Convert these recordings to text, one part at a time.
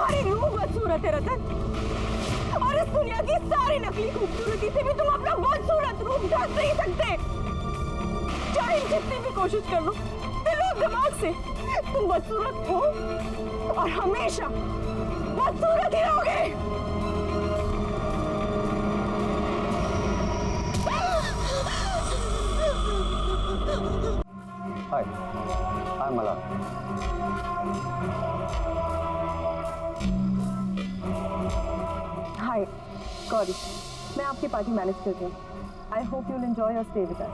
तुम्हारी रूह बदसूरत है रतन, और इस दुनिया की सारी नकली खूबसूरती से भी तुम अपना बदसूरत रूप ढक नहीं सकते। चाहे जितनी भी कोशिश कर लो दिलो दिमाग से, तुम बदसूरत हो और हमेशा बदसूरत ही रहोगे। Hi, I'm Mala. हाय गौरी, मैं आपकी पार्टी मैनेज कर रही हूँ। I hope you will enjoy your stay with us.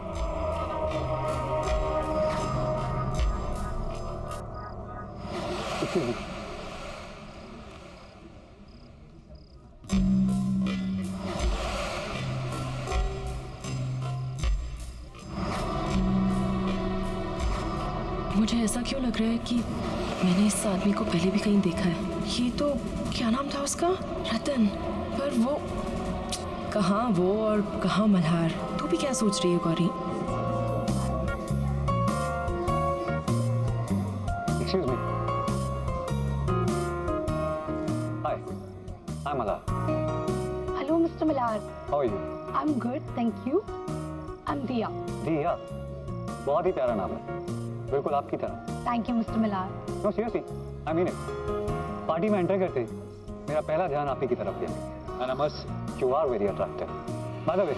मुझे ऐसा क्यों लग रहा है कि मैंने इस आदमी को पहले भी कहीं देखा है। ये तो क्या नाम था उसका, रतन। पर वो कहाँ वो और कहाँ मल्हार। तू भी क्या सोच रही है Gauri? Excuse me. Hi, I'm Mala. Hello, Mr. Millar. How are you? I'm good, thank you. I'm Diya. दिया, बहुत ही प्यारा नाम है, बिल्कुल आपकी तरह। Thank you, Mr. Millar. No, seriously, I mean it. Party में एंटर करते ही मेरा पहला ध्यान आप ही की तरफ गया। And I must, you are very attractive. By the way,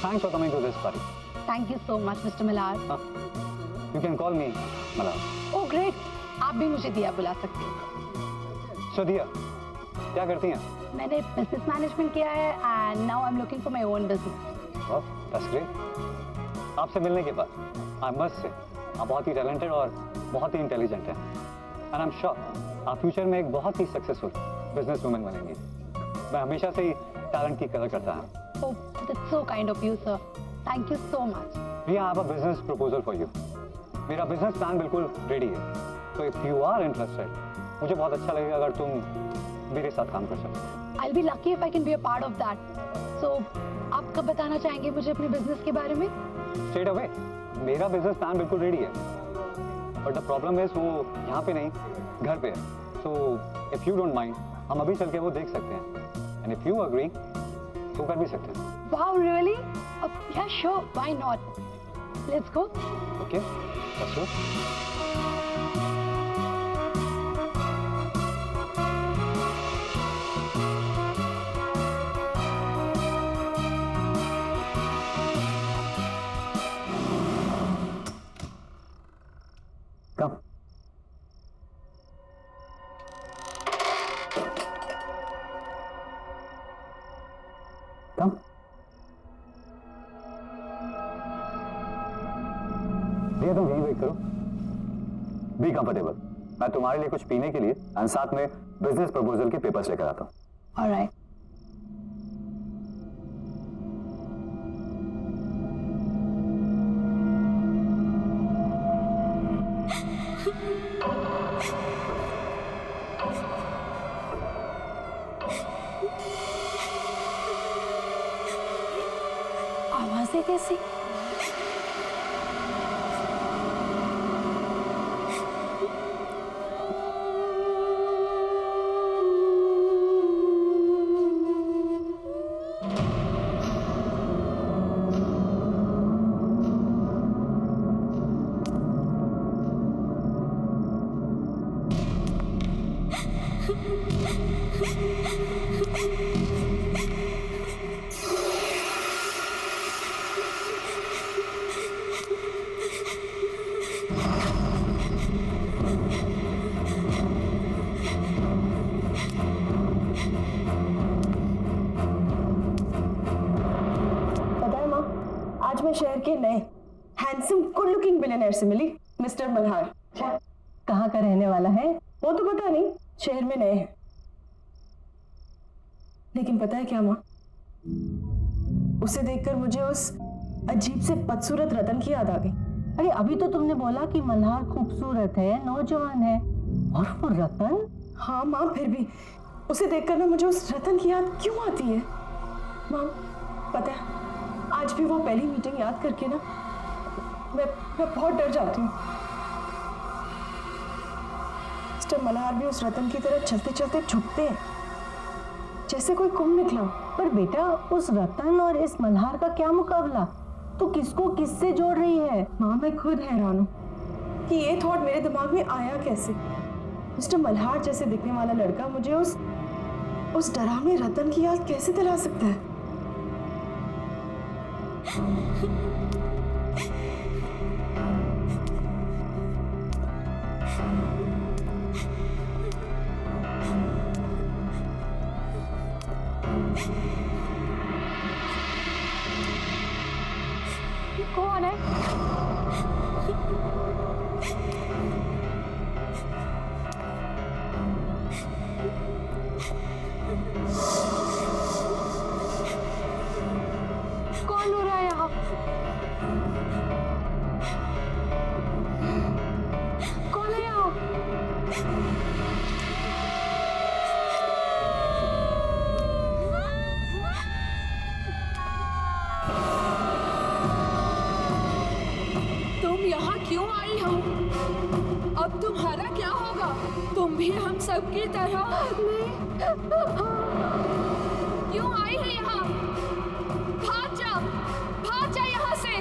thanks for coming to this party. Thank you so much, Mr. Millar. You can call me Mala. Oh, great. आप भी मुझे दिया बुला सकते हैं। So दिया, क्या करती हैं? मैंने बिजनेस मैनेजमेंट किया है and now I'm looking for my own business. Wow, that's great. आपसे मिलने के बाद I must say, आप बहुत ही टैलेंटेड और बहुत ही इंटेलिजेंट हैं। And I'm sure आप फ्यूचर में एक बहुत ही सक्सेसफुल बिजनेस वुमन बनेंगी। मैं हमेशा से ही टैलेंट की कदर करता हूँ। Oh, that's so kind of you, sir. Thank you so much. Riya, I have a business proposal for you. मेरा बिजनेस प्लान बिल्कुल रेडी है। तो if you are interested, मुझे बहुत अच्छा लगेगा अगर तुम मेरे साथ काम कर सकते। I'll be lucky if I can be a part of that. So, आप कब बताना चाहेंगे मुझे अपने बिजनेस के बारे में? स्ट्रेट अवे, मेरा बिजनेस प्लान बिल्कुल रेडी है। बट द प्रॉब्लम इज वो यहाँ पे नहीं, घर पे है। So if you don't mind, हम अभी चल के वो देख सकते हैं। एंड इफ यू अग्री, तो कर भी सकते हैं। Wow, really? Yeah, sure. Why not? Let's go. Okay, let's go. Come. Come. भैया तुम यहीं वेट करो। Be comfortable. मैं तुम्हारे लिए कुछ पीने के लिए और साथ में बिजनेस प्रपोजल के पेपर्स लेकर आता हूँ। All right. आवाजें कैसी? आज मैं शहर के नए हैंडसम गुड लुकिंग बिलियनर से मिली, मिस्टर मल्हार। कहाँ का रहने वाला है वो तो पता नहीं, शहर में नए हैं। लेकिन पता है क्या माँ, उसे देखकर मुझे उस अजीब से बदसूरत रतन की याद आ गई। अरे अभी तो तुमने बोला कि मल्हार खूबसूरत है, नौजवान है, और वो रतन। हाँ माँ, फिर भी उसे देखकर ना मुझे उस रतन की याद क्यों आती है माँ? पता है आज भी वो पहली मीटिंग याद करके ना मैं बहुत डर जाती हूँ। मिस्टर मल्हार भी उस रतन की तरह चलते चलते झुकते हैं, जैसे कोई कुंभ निकला। पर बेटा उस रतन और इस मल्हार का क्या मुकाबला? तू किसको किससे जोड़ रही है? माँ मैं खुद हैरान हूँ कि ये थॉट मेरे दिमाग में आया कैसे। मिस्टर मल्हार जैसे दिखने वाला लड़का मुझे उस डरावने रतन की याद कैसे दिला सकता है? कौन है? कौन हो रहा है यहाँ? कौन है यहाँ? तुम यहाँ क्यों आई हो? अब तुम्हारा क्या होगा? तुम भी हम सब की तरह क्यों आई है यहाँ? भाग जा यहाँ से।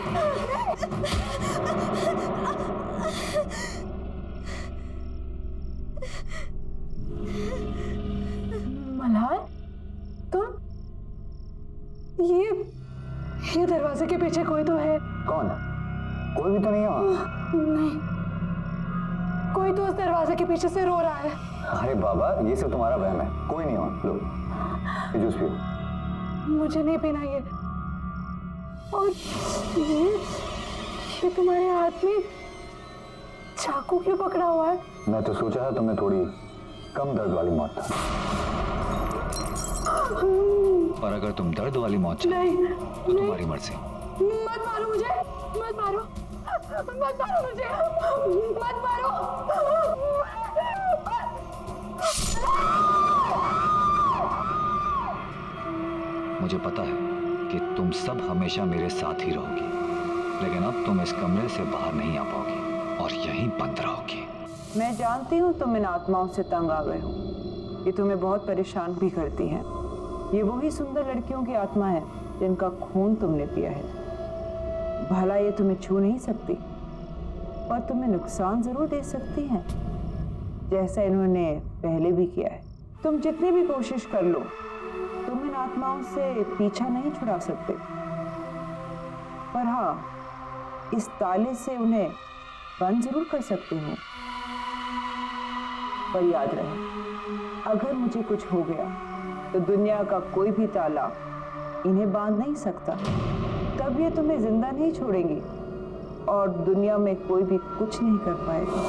मल्हार तुम? ये दरवाजे के पीछे कोई तो है। कौन है? कोई भी तो नहीं है वहाँ। नहीं, कोई तो उस दरवाजे के पीछे से रो रहा है। अरे बाबा ये सब तुम्हारा वहम है, कोई नहीं वहाँ। लो ये जूस पियो। मुझे नहीं पीना ये। और ये तुम्हारे हाथ में चाकू क्यों पकड़ा हुआ है? मैं तो सोचा था तुम्हें थोड़ी कम दर्द वाली मौत था, और अगर तुम दर्द वाली मौत चाहती नहीं, तो तुम्हारी मर्जी। मत मारो मुझे, मत मारो, मत मारो मुझे, मत मारो। मुझे पता है कि तुम सब हमेशा मेरे साथ ही रहोगी, लेकिन अब तुम इस कमरे से बाहर नहीं आ पाओगी और यहीं बंद रहोगी। मैं जानती हूँ तुम इन आत्माओं से तंग आ गए हो, ये तुम्हें बहुत परेशान भी करती हैं। ये वही सुंदर लड़कियों की आत्मा है जिनका खून तुमने पिया है। भला ये तुम्हें छू नहीं सकती, और तुम्हें नुकसान जरूर दे सकती हैं, जैसा इन्होंने पहले भी किया है। तुम जितनी भी कोशिश कर लो, तुम इन आत्माओं से पीछा नहीं छुड़ा सकते। पर हाँ, इस ताले से उन्हें बंद जरूर कर सकते हो। पर याद रहे, अगर मुझे कुछ हो गया तो दुनिया का कोई भी ताला इन्हें बांध नहीं सकता। तब ये तुम्हें जिंदा नहीं छोड़ेंगी और दुनिया में कोई भी कुछ नहीं कर पाएगा।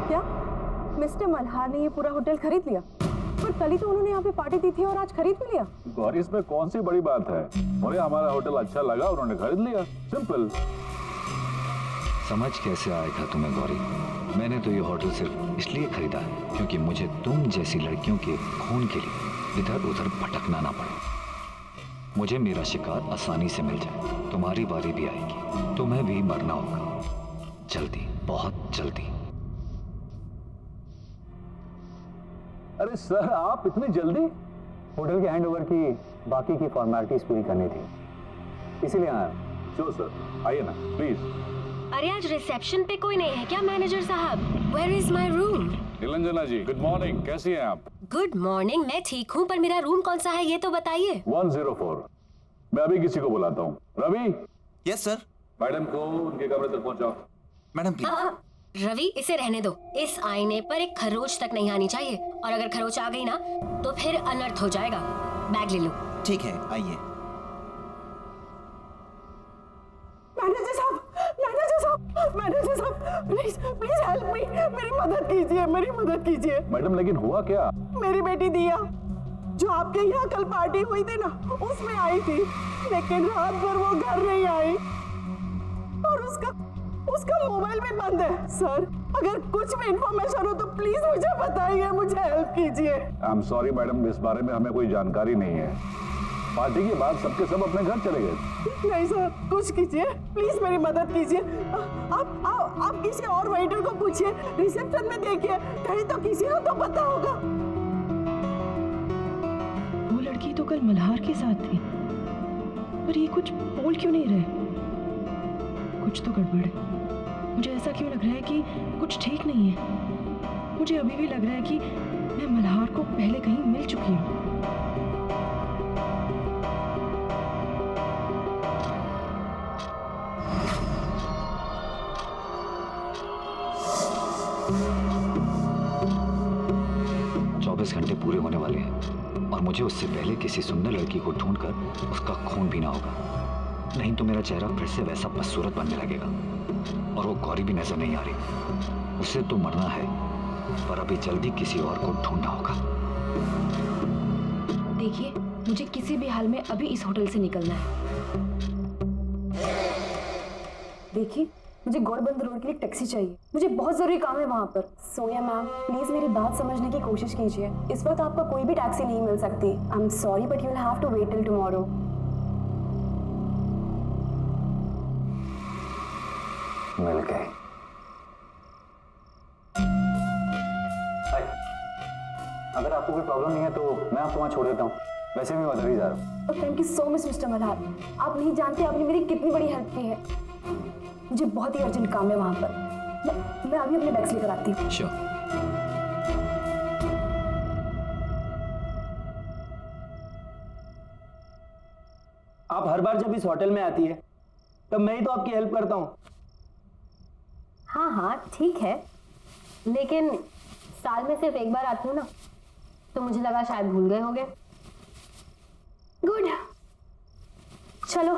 क्या मिस्टर मल्हार ने ये पूरा होटल खरीद लिया? पर कल ही तो उन्होंने यहाँ पे पार्टी दी थी और आज खरीद भी लिया। गौरी इसमें कौन सी बड़ी बात है? मुझे हमारा होटल अच्छा लगा, उन्होंने खरीद लिया, सिंपल। समझ कैसे आएगा तुम्हें गौरी? मैंने तो ये होटल सिर्फ इसलिए खरीदा है क्योंकि मुझे तुम जैसी लड़कियों के खून के लिए इधर उधर भटकना ना पड़े। मुझे मेरा शिकार आसानी से मिल जाए। तुम्हारी बारी भी आएगी, तुम्हें भी मरना होगा, जल्दी, बहुत जल्दी। अरे सर, आप इतनी जल्दी? होटल के हैंडओवर की बाकी की फॉर्मेलिटीज पूरी करनी थी, इसीलिए आया। चलो सर, आइए ना प्लीज। अरे आज रिसेप्शन पे कोई नहीं है क्या मैनेजर साहब? Where is my room? Niranjana ji, good morning, कैसी हैं आप? गुड मॉर्निंग, मैं ठीक हूँ, पर मेरा रूम कौन सा है ये तो बताइए। 104। मैं अभी किसी को बुलाता हूँ। रवि। Yes sir. मैडम को उनके कमरे तक पहुंचाओ। Madam please. रवि, इसे रहने दो। इस आईने पर एक खरोच तक नहीं आनी चाहिए, और अगर खरोच आ गई ना तो फिर अनर्थ हो जाएगा। बैग ले लो। ठीक है, आइए। मैनेजर साहब, मैनेजर साहब, मैनेजर साहब, प्लीज प्लीज हेल्प मी, मेरी मदद कीजिए, मेरी मदद कीजिए। मैडम लेकिन हुआ क्या? मेरी बेटी दिया जो आपके यहाँ कल पार्टी हुई थी ना, उसमें आई थी, लेकिन रात भर वो घर नहीं आई और उसका मोबाइल भी बंद है। सर, अगर कुछ भी इंफॉर्मेशन हो तो प्लीज मुझे बताइए, मुझे हेल्प कीजिए। आई एम सॉरी मैडम, इस बारे में हमें कोई जानकारी नहीं है। पार्टी के बाद सबके सब अपने घर चले गए। नहीं सर, कुछ कीजिए, प्लीज मेरी मदद कीजिए। आप किसी और वेटर को पूछिए, रिसेप्शन में देखिए, कहीं तो किसी को तो पता होगा। वो लड़की तो कल मल्हार के साथ थी, पर ये कुछ बोल क्यों नहीं रहे? कुछ तो गड़बड़ है। मुझे ऐसा क्यों लग रहा है कि कुछ ठीक नहीं है। मुझे अभी भी लग रहा है कि मैं मल्हार को पहले कहीं मिल चुकी हूँ। घंटे पूरे होने वाले हैं और मुझे उससे पहले किसी सुंदर लड़की को ढूंढकर उसका खून पीना होगा, नहीं तो मेरा चेहरा फिर से वैसा बदसूरत बनने लगेगा। और वो गौरी भी नजर नहीं आ रही। उसे तो मरना है, पर अभी जल्दी किसी और को ढूंढना होगा। देखिए, मुझे किसी भी हाल में अभी इस होटल से निकलना है। देखिए, मुझे गौरबंद रोड के लिए टैक्सी चाहिए, मुझे बहुत जरूरी काम है वहाँ पर। सोनिया मैम, प्लीज मेरी बात समझने की कोशिश कीजिए। इस वक्त आपको कोई भी टैक्सी नहीं मिल सकती। I am sorry but you will have to wait till tomorrow. मिल गए। अगर आपको कोई प्रॉब्लम नहीं है तो मैं आपको वहाँ छोड़ देता हूँ, वैसे भी मैं उधर ही जा रहा हूँ। Thank you so much mister Malhar, आप नहीं जानते आपने मेरी कितनी बड़ी हेल्प की है। मुझे बहुत ही अर्जेंट काम है वहां पर। मैं अभी अपने बैग्स लेकर आती हूँ। श्योर। आप हर बार जब इस होटल में आती है तब मैं ही तो आपकी हेल्प करता हूँ। हाँ हाँ ठीक है, लेकिन साल में सिर्फ एक बार आती हूँ ना, तो मुझे लगा शायद भूल गए होगे। गुड, चलो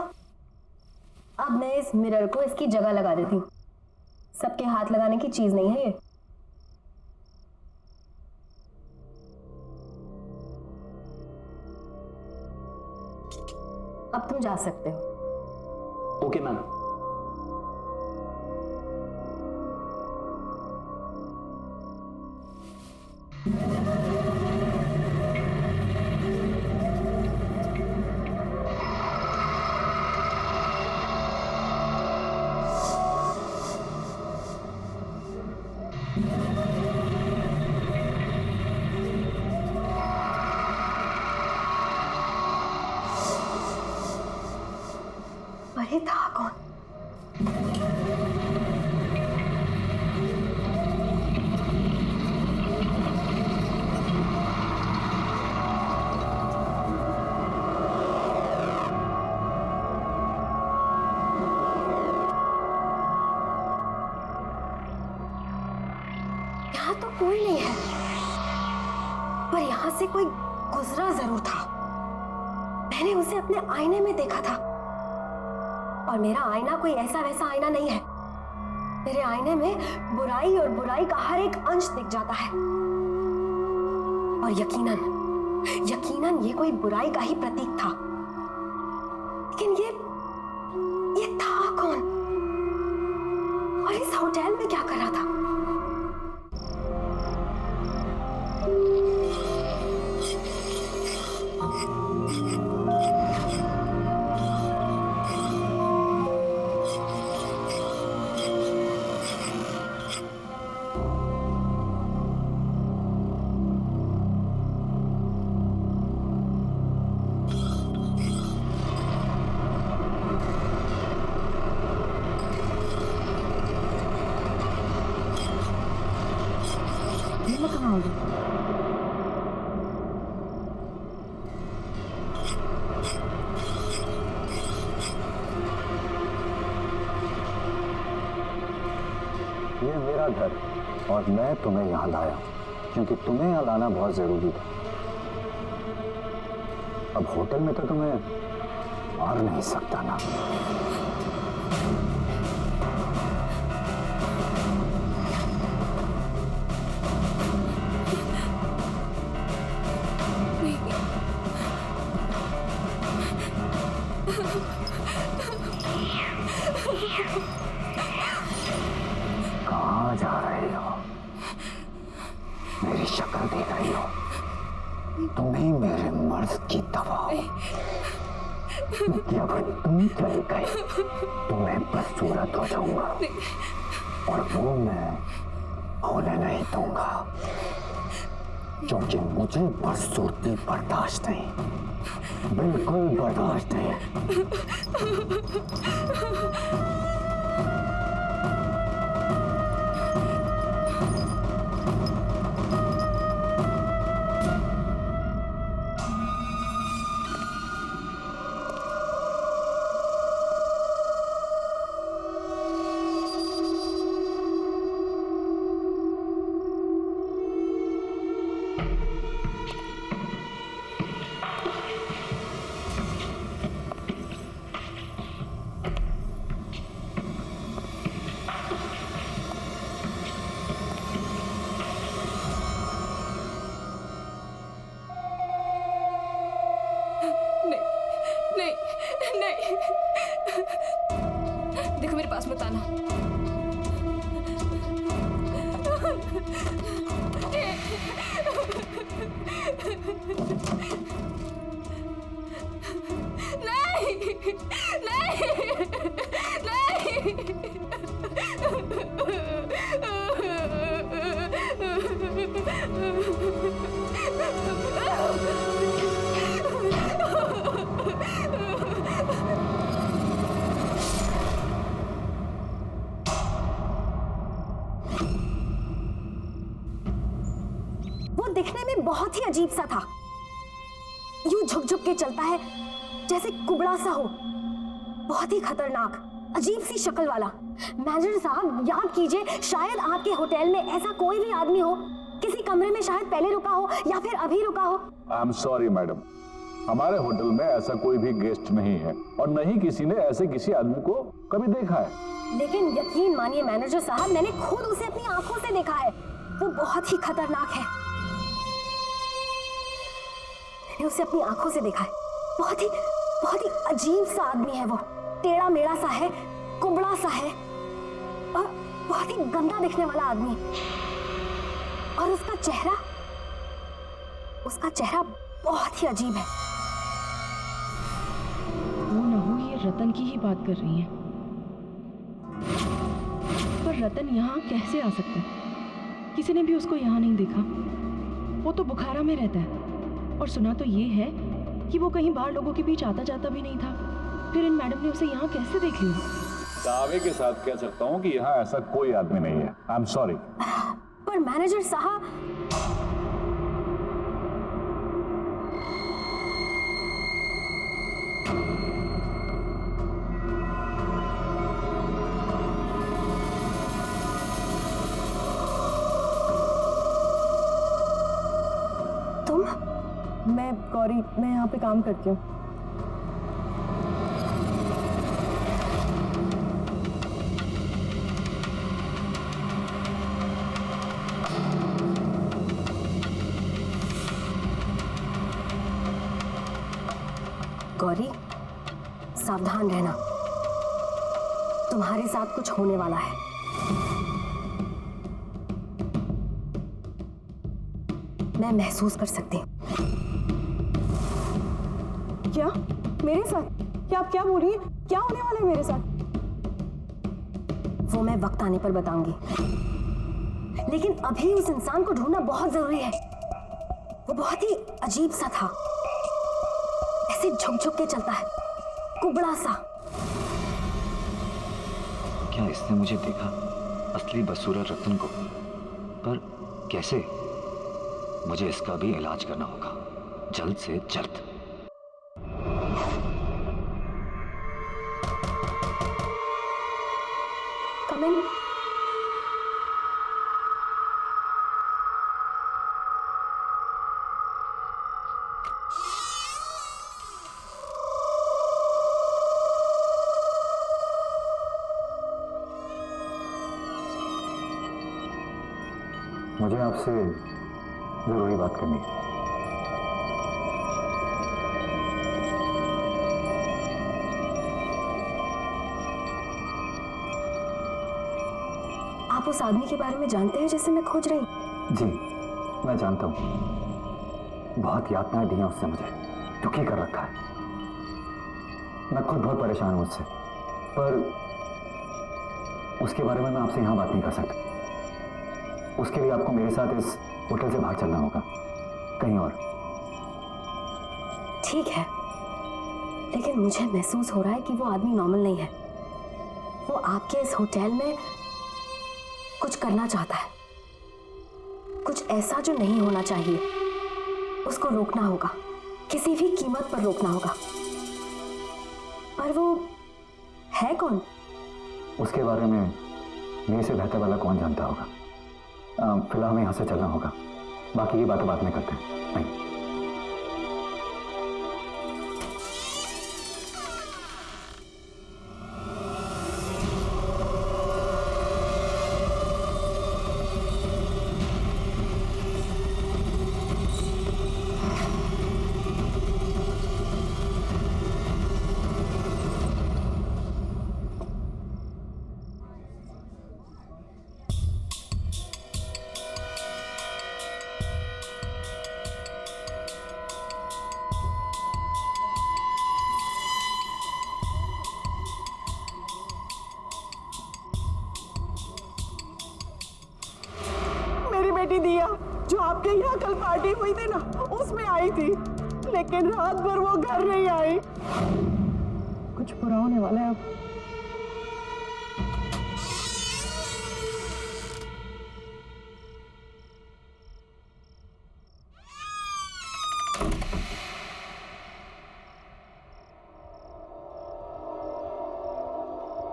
अब मैं इस मिरर को इसकी जगह लगा देती हूँ। सबके हाथ लगाने की चीज नहीं है ये। अब तुम जा सकते हो। Okay ma'am. अरे था कौन? यहाँ तो कोई नहीं है, पर यहाँ से कोई गुजरा जरूर था। मैंने उसे अपने आईने में देखा था, और मेरा आईना कोई ऐसा वैसा आईना नहीं है। मेरे आईने में बुराई और बुराई का हर एक अंश दिख जाता है, और यकीनन ये कोई बुराई का ही प्रतीक था। लेकिन ये था कौन, और इस होटल में क्या कर रहा था? ये मेरा घर और मैं तुम्हें यहाँ लाया क्योंकि तुम्हें यहाँ लाना बहुत जरूरी था। अब होटल में तो तुम्हें आ नहीं सकता ना। नहीं, कहाँ जा रही हो? मेरी शक्ल देख रही हो? तुम्हें मेरे मर्ज की दवा हो। अगर तुम चली गई तो मैं बदसूरत हो जाऊंगा और वो मैं होने नहीं दूंगा, क्योंकि मुझे बदसूरती बर्दाश्त नहीं, बिल्कुल बर्दाश्त नहीं। देखो मेरे पास मत आना। वो दिखने में बहुत ही अजीब सा था, यूं झुक झुक के चलता है जैसे कुबड़ा सा हो, बहुत ही खतरनाक अजीब सी शक्ल वाला। मैनेजर साहब याद कीजिए, शायद आपके होटल में ऐसा कोई भी आदमी हो, किसी कमरे में शायद पहले रुका हो या फिर अभी रुका हो। आई एम सॉरी मैडम, हमारे होटल में ऐसा कोई भी गेस्ट नहीं है और न ही किसी ने ऐसे किसी आदमी को कभी देखा है। लेकिन यकीन मानिए मैनेजर साहब, मैंने खुद उसे अपनी आंखों से देखा है। वो बहुत ही खतरनाक है, मैंने उसे अपनी आंखों से देखा है। बहुत ही अजीब सा आदमी है वो, टेढ़ा मेढ़ा सा है, कुबड़ा सा है और बहुत ही गंदा दिखने वाला आदमी। और उसका चेहरा बहुत ही अजीब है। वो न हो ये रतन की ही बात कर रही हैं। पर रतन यहाँ कैसे आ सकता है? किसी ने भी उसको यहाँ नहीं देखा। वो तो बुखारा में रहता है और सुना तो ये है कि वो कहीं बाहर लोगों के बीच आता जाता भी नहीं था। फिर इन मैडम ने उसे यहाँ कैसे देख लिया? दावे के साथ कह सकता हूँ कि यहाँ ऐसा कोई आदमी नहीं है। आई एम सॉरी। पर मैनेजर साहब, मैं गौरी, मैं यहाँ पे काम करती हूँ। गौरी सावधान रहना, तुम्हारे साथ कुछ होने वाला है। मैं महसूस कर सकती हूँ। क्या मेरे साथ? क्या आप क्या बोल रही हैं? क्या होने वाला है मेरे साथ? वो मैं वक्त आने पर बताऊंगी, लेकिन अभी उस इंसान को ढूंढना बहुत जरूरी है। वो बहुत ही अजीब सा था, ऐसे झुक झुक के चलता है, कुबड़ा सा। क्या इसने मुझे देखा, असली बदसूरत रतन को? पर कैसे? मुझे इसका भी इलाज करना होगा, जल्द से जल्द। Come in. मुझे आपसे जरूरी बात करनी है। आप उस आदमी के बारे में जानते हैं जिसे मैं खोज रही हूँ? जी मैं जानता हूँ, बहुत यातनाएं दी हैं उससे, मुझे दुखी कर रखा है। मैं खुद बहुत परेशान हूँ उससे, पर उसके बारे में मैं आपसे यहाँ बात नहीं कर सकता। उसके लिए आपको मेरे साथ इस होटल से बाहर चलना होगा, कहीं और। ठीक है, लेकिन मुझे महसूस हो रहा है कि वो आदमी नॉर्मल नहीं है। वो आपके इस होटल में कुछ करना चाहता है, कुछ ऐसा जो नहीं होना चाहिए। उसको रोकना होगा, किसी भी कीमत पर रोकना होगा। पर वो है कौन? उसके बारे में मेरे से बेहतर वाला कौन जानता होगा। फिलहाल हमें यहाँ से चलना होगा, बाकी की बातें बाद में करते हैं। नहीं। बेटी दिया जो आपके यहाँ कल पार्टी हुई थी ना, उसमें आई थी, लेकिन रात भर वो घर नहीं आई। कुछ बुरा होने वाला है अब।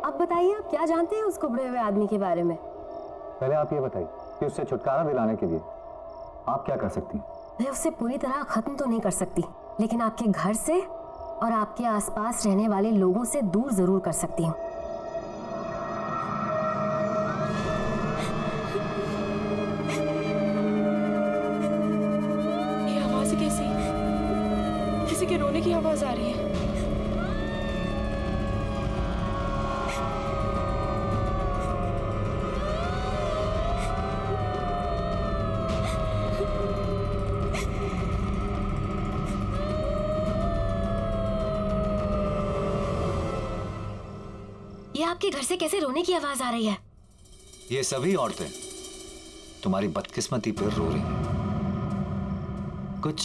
अब बताइए, आप क्या जानते हैं उस कुबड़े हुए आदमी के बारे में? पहले आप ये बताइए कि उससे छुटकारा दिलाने के लिए आप क्या कर सकती हैं? मैं उसे पूरी तरह खत्म तो नहीं कर सकती, लेकिन आपके घर से और आपके आसपास रहने वाले लोगों से दूर जरूर कर सकती हूँ। ये आवाज कैसी? किसी के रोने की आवाज आ रही है। ये आपके घर से कैसे रोने की आवाज आ रही है? ये सभी औरतें तुम्हारी बदकिस्मती पर रो रही हैं। कुछ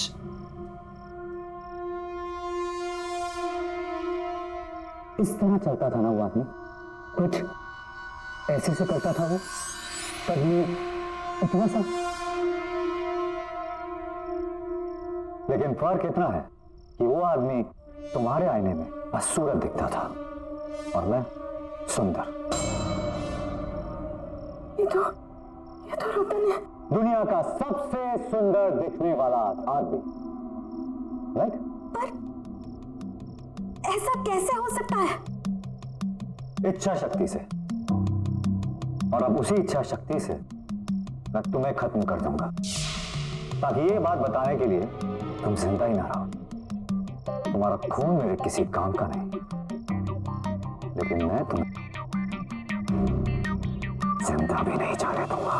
इस तरह चलता था ना वो आदमी, कुछ ऐसे से करता था वो, कभी इतना सा। लेकिन फर्क इतना है कि वो आदमी तुम्हारे आईने में बदसूरत दिखता था और मैं सुंदर। ये तो रतन है, दुनिया का सबसे सुंदर दिखने वाला आदमी, राइट? पर ऐसा कैसे हो सकता है? इच्छा शक्ति से। और अब उसी इच्छा शक्ति से मैं तुम्हें खत्म कर दूंगा, ताकि ये बात बताने के लिए तुम जिंदा ही ना रहो। तुम्हारा खून मेरे किसी काम का नहीं, लेकिन मैं तुम्हें जिंदा भी नहीं जाने दूंगा।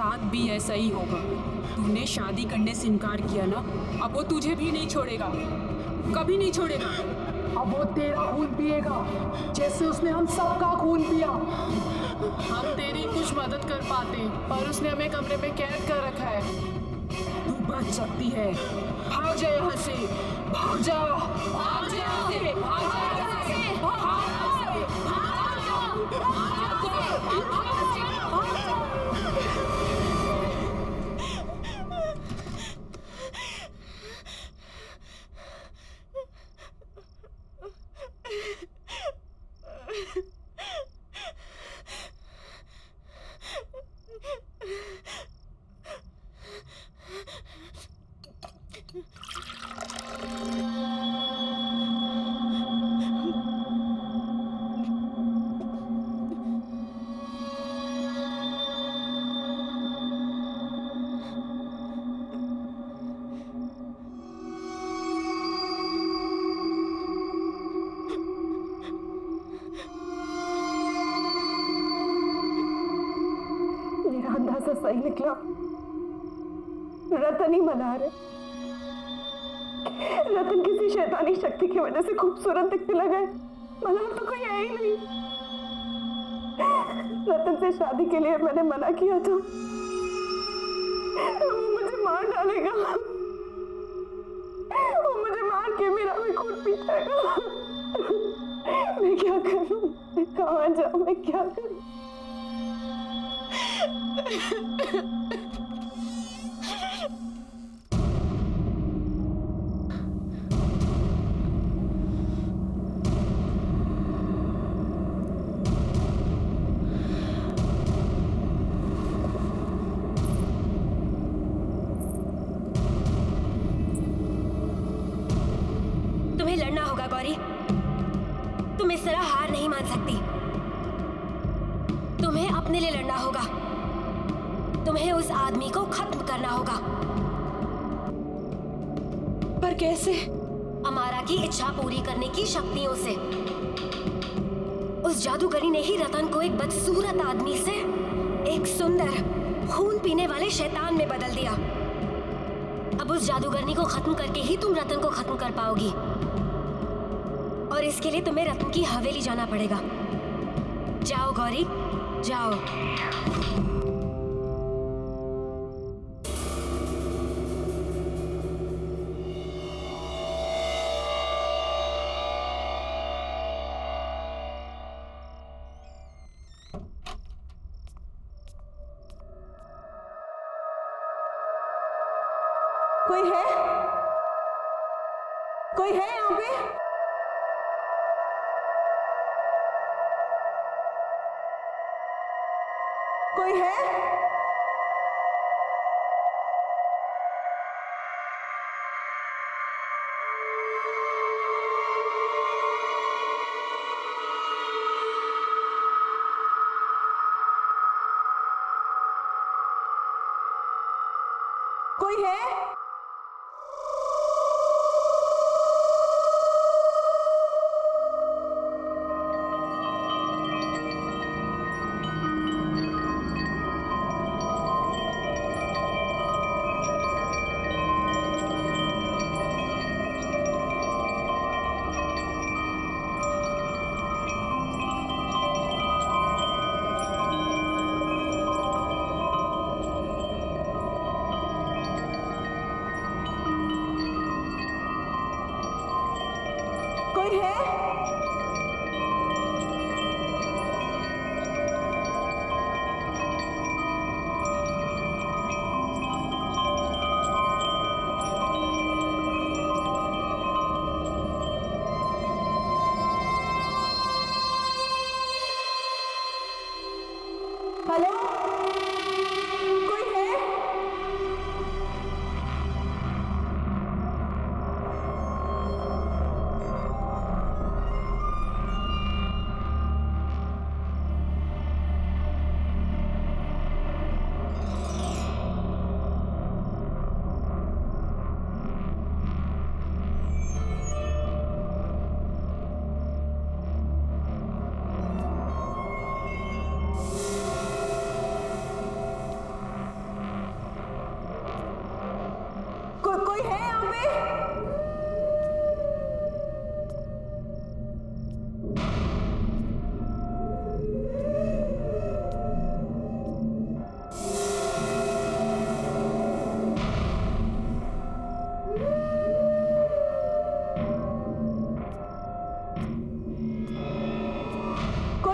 साथ भी ऐसा ही होगा। तूने शादी करने से इनकार किया ना, अब वो तुझे भी नहीं छोड़ेगा, कभी नहीं छोड़ेगा। अब वो तेरा खून पिएगा जैसे उसने हम सबका खून पिया। हम तेरी कुछ मदद कर पाते, पर उसने हमें कमरे में कैद कर रखा है। तू बच सकती है, भाग जा यहाँ से, भाग जा, भाग जा यहाँ से, भाग जा यहाँ से, भाग जा, भाग जा, भाग जा। मेरा अंदाजा सही निकला, रतन ही मल्हार है। रतन किसी शैतानी शक्ति की वजह से खूबसूरत दिखने लगा है, मल्हार तो कोई है ही नहीं। रतन से शादी के लिए मैंने मना किया था, वो मुझे मार डालेगा, वो मुझे मार के मेरा भी खून पी जाएगा। मैं क्या करूं, मैं कहाँ जाऊं, मैं क्या करूं? तुम्हें लड़ना होगा गौरी, तुम इस तरह हार नहीं मान सकती। तुम्हें अपने लिए लड़ना होगा, तुम्हें उस आदमी को खत्म करना होगा। पर कैसे? अमारा की इच्छा पूरी करने की शक्तियों से। उस जादूगरी ने ही रतन को एक बदसूरत आदमी से एक सुंदर खून पीने वाले शैतान में बदल दिया। अब उस जादूगरनी को खत्म करके ही तुम रतन को खत्म कर पाओगी, और इसके लिए तुम्हें रतन की हवेली जाना पड़ेगा। जाओ गौरी, जाओ। कोई है? कोई है यहाँ पे? कोई है? कोई है? कोई है? हेलो, कोई है?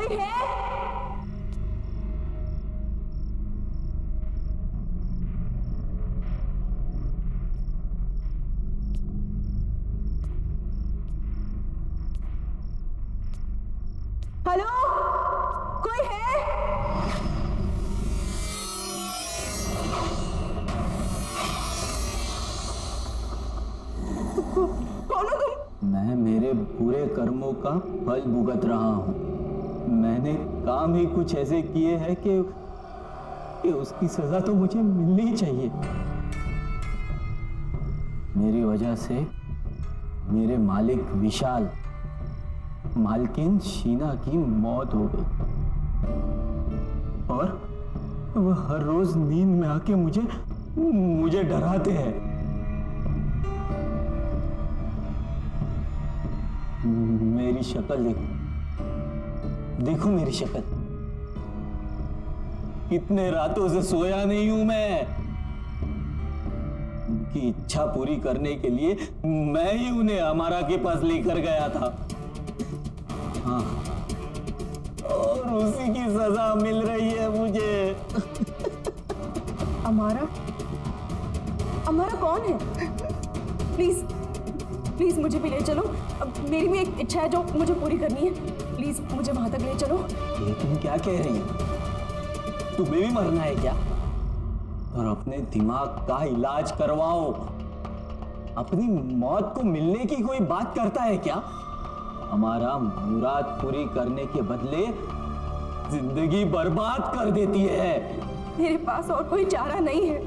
कोई है? हेलो, कोई है? कौन हो तुम? मैं मेरे बुरे कर्मों का फल भुगत रहा हूँ। मैंने काम ही कुछ ऐसे किए हैं कि उसकी सजा तो मुझे मिलनी ही चाहिए। मेरी वजह से मेरे मालिक विशाल, मालकिन शीना की मौत हो गई और वह हर रोज नींद में आके मुझे डराते हैं। मेरी शक्ल देखो मेरी शक्ल। कितने रातों से सोया नहीं हूं मैं। उनकी इच्छा पूरी करने के लिए मैं ही उन्हें अमारा के पास लेकर गया था। हाँ, और उसी की सजा मिल रही है मुझे। अमारा? अमारा कौन है? प्लीज प्लीज मुझे भी ले चलो। अब मेरी भी एक इच्छा है जो मुझे पूरी करनी है। प्लीज मुझे वहां तक ले चलो। ये तुम क्या कह रही हो? तुम्हें भी मरना है क्या? और अपने दिमाग का इलाज करवाओ। अपनी मौत को मिलने की कोई बात करता है क्या? हमारा मुराद पूरी करने के बदले जिंदगी बर्बाद कर देती है। मेरे पास और कोई चारा नहीं है।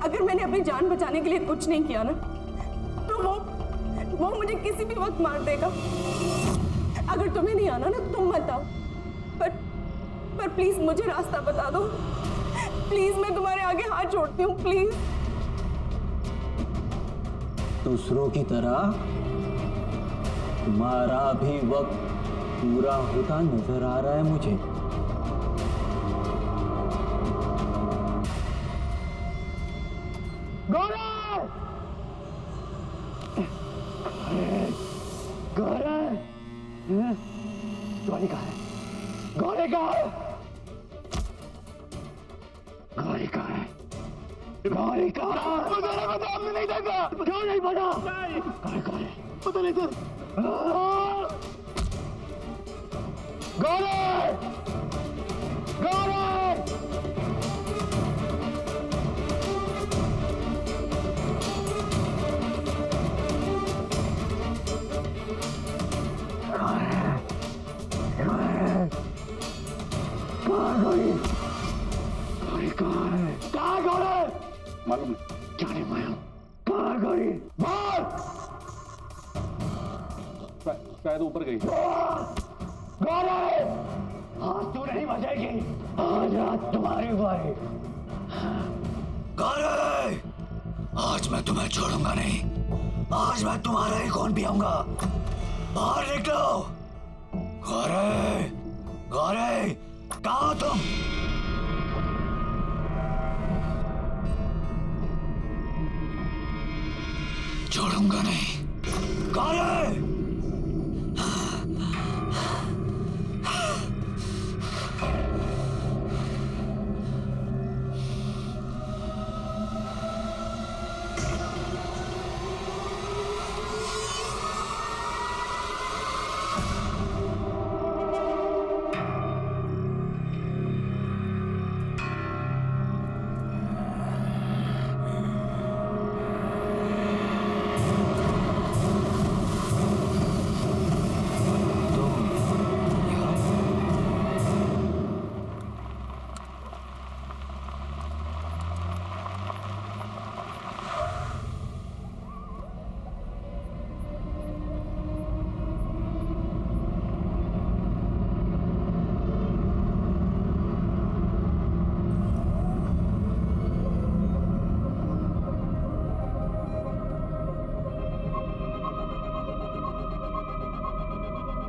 अगर मैंने अपनी जान बचाने के लिए कुछ नहीं किया ना, तो वो मुझे किसी भी वक्त मार देगा। अगर तुम्हें नहीं आना ना, तुम मत आओ। पर प्लीज मुझे रास्ता बता दो। प्लीज मैं तुम्हारे आगे हाथ जोड़ती हूँ, प्लीज। दूसरों की तरह तुम्हारा भी वक्त पूरा होता नजर आ रहा है मुझे। गौरी कहाँ है? गौरी कहाँ है? गौरी कहाँ है? गौरी कहाँ है? मुझे नहीं देखा। क्यों नहीं पता? गौरी कहाँ है? पता नहीं सर। गौरी! गौरी! मालूम क्या नहीं माया? कहाँ गई? बोल! शायद ऊपर गई। गौरी! आज तू नहीं बचेगी। आज रात तुम्हारी बारी। गौरी! आज मैं तुम्हें छोड़ूंगा नहीं। आज मैं तुम्हारा ही खून पियूंगा। बाहर निकलो। गौरी! गौरी! कहाँ हो तुम? छोड़ूंगा नहीं। गौरी!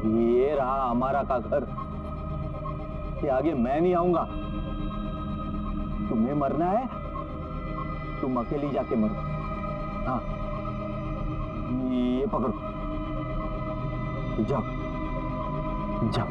ये रहा हमारा का घर। कि आगे मैं नहीं आऊंगा। तुम्हें मरना है, तुम अकेली जाके मरो। हाँ, ये पकड़ो। जाओ जाओ।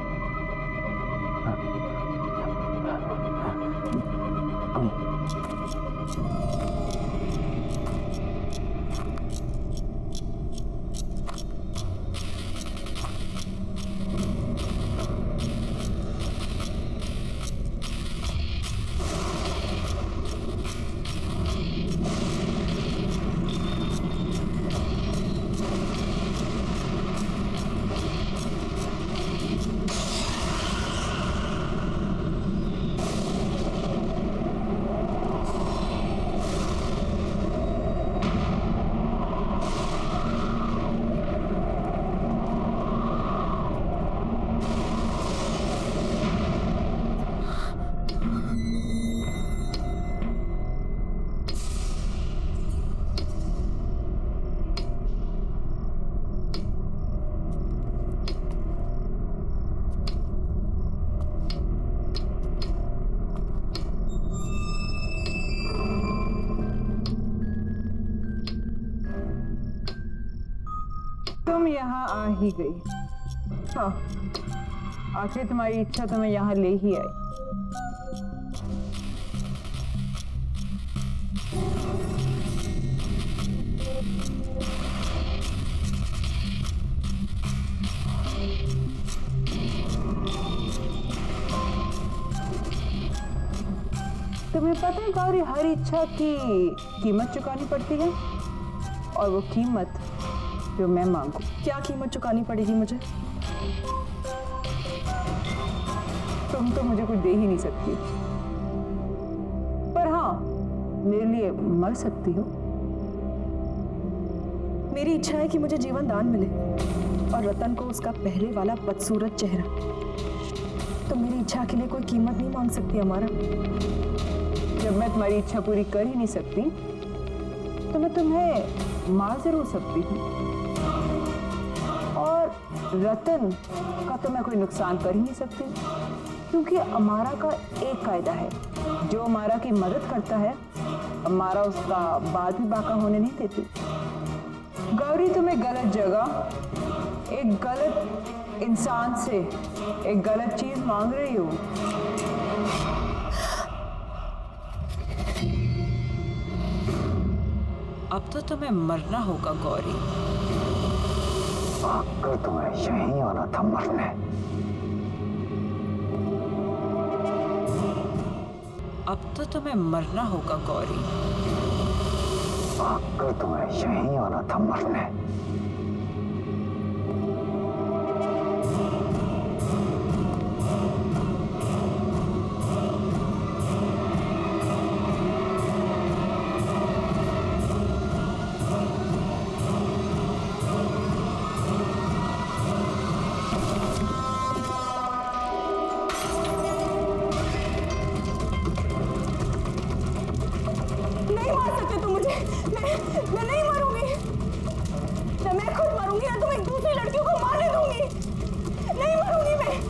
तुम यहाँ आ ही गई। हाँ, आखिर तुम्हारी इच्छा तुम्हें यहाँ ले ही आई। तुम्हें पता है गौरी, हर इच्छा की कीमत चुकानी पड़ती है, और वो कीमत जो मैं मांगू। क्या कीमत चुकानी पड़ेगी मुझे? तुम तो मुझे कुछ दे ही नहीं सकती, पर हाँ, मेरे लिए मर सकती हो। मेरी इच्छा है कि मुझे जीवन दान मिले और रतन को उसका पहले वाला बदसूरत चेहरा। तो मेरी इच्छा के लिए कोई कीमत नहीं मांग सकती हमारा। जब मैं तुम्हारी इच्छा पूरी कर ही नहीं सकती, तो मैं तुम्हें मार जरूर सकती हूँ, और रतन का तो मैं कोई नुकसान कर ही नहीं सकती, क्योंकि अमारा का एक कायदा है, जो अमारा की मदद करता है, अमारा उसका बाद भी बाका होने नहीं देती। गौरी, तुम्हें गलत जगह एक गलत इंसान से एक गलत चीज मांग रही हो। अब तो तुम्हें मरना होगा गौरी। आकर तुम्हें यहीं आना था मरने। अब तो तुम्हें मरना होगा गौरी। आकर तुम्हें यहीं आना था मरने। मैं नहीं मरूंगी, ना मैं खुद मरूंगी, ना तुम्हें दूसरी लड़कियों को मारने दूंगी। नहीं मरूंगी मैं।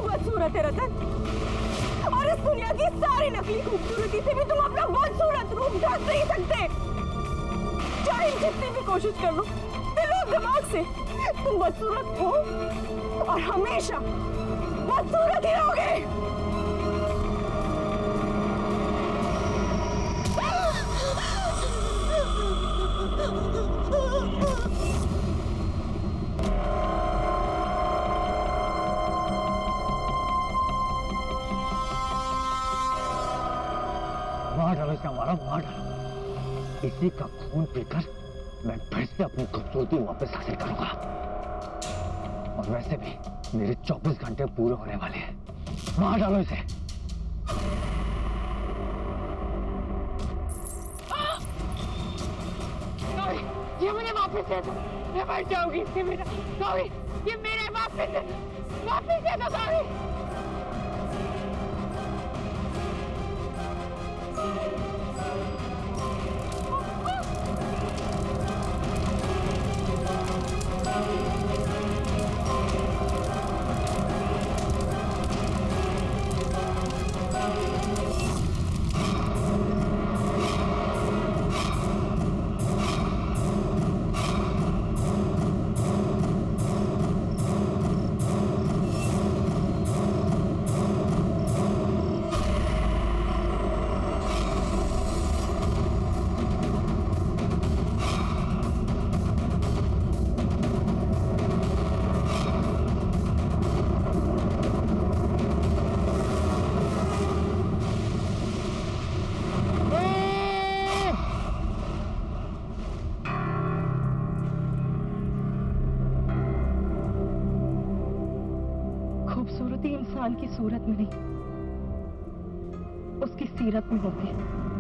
खूबसूरत है रतन, और इस दुनिया की सारी नकली खूबसूरती से भी तुम अपना बदसूरत रूप ढक नहीं सकते। चाहे जितनी भी कोशिश कर लो, दिलो दिमाग से तुम बदसूरत हो और हमेशा बदसूरत ही रहोगे। इसे हमारा मार डालो। इसी का खून पीकर मैं फिर से अपनी खूबसूरती वापस हासिल करूंगा। और वैसे भी मेरे 24 घंटे पूरे होने वाले हैं। मार डालो इसे। ये मुझे वापस दे दो, मैं मर जाऊंगी इससे। मेरा गौरी, ये मेरे वापस दे दो, वापस दे दो गौरी। खूबसूरती इंसान की सूरत में नहीं, उसकी सीरत में होती है।